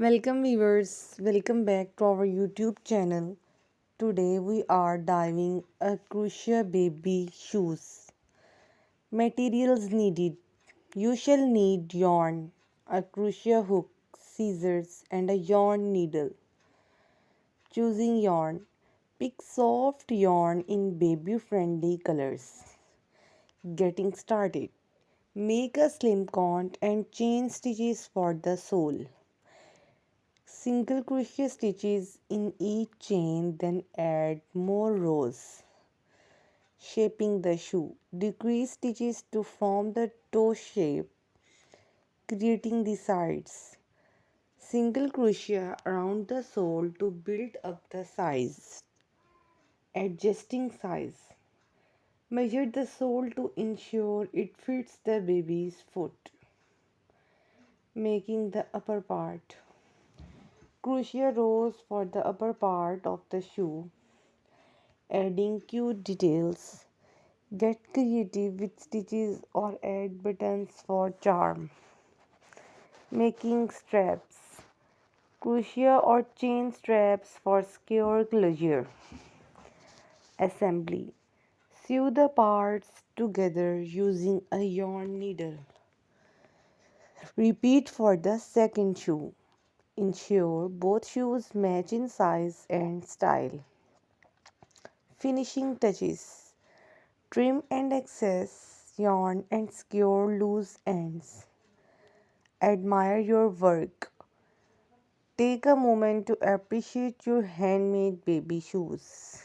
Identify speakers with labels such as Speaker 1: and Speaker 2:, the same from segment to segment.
Speaker 1: Welcome viewers, welcome back to our YouTube channel. Today we are diving a crochet baby shoes. Materials needed. You shall need yarn, a crochet hook, scissors and a yarn needle. Choosing yarn. Pick soft yarn in baby friendly colors. Getting started. Make a slim count and chain stitches for the sole. Single crochet stitches in each chain, then add more rows. Shaping the shoe. Decrease stitches to form the toe shape, creating the sides. Single crochet around the sole to build up the size. Adjusting size. Measure the sole to ensure it fits the baby's foot. Making the upper part. Crochet rows for the upper part of the shoe. Adding cute details. Get creative with stitches or add buttons for charm. Making straps. Crochet or chain straps for secure closure. Assembly. Sew the parts together using a yarn needle. Repeat for the second shoe. Ensure both shoes match in size and style. Finishing touches. Trim and excess yarn and secure loose ends. Admire your work. Take a moment to appreciate your handmade baby shoes.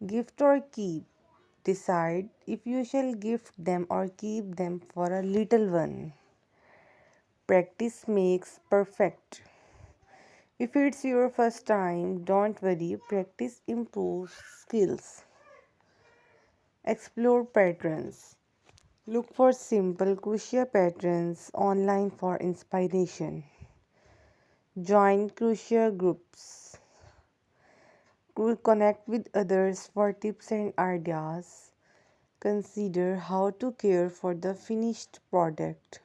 Speaker 1: Gift or keep. Decide if you shall gift them or keep them for a little one. Practice makes perfect. If it's your first time, don't worry, practice improves skills. Explore patterns. Look for simple crochet patterns online for inspiration. Join crochet groups. Connect with others for tips and ideas. Consider how to care for the finished product.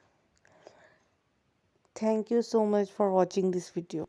Speaker 1: Thank you so much for watching this video.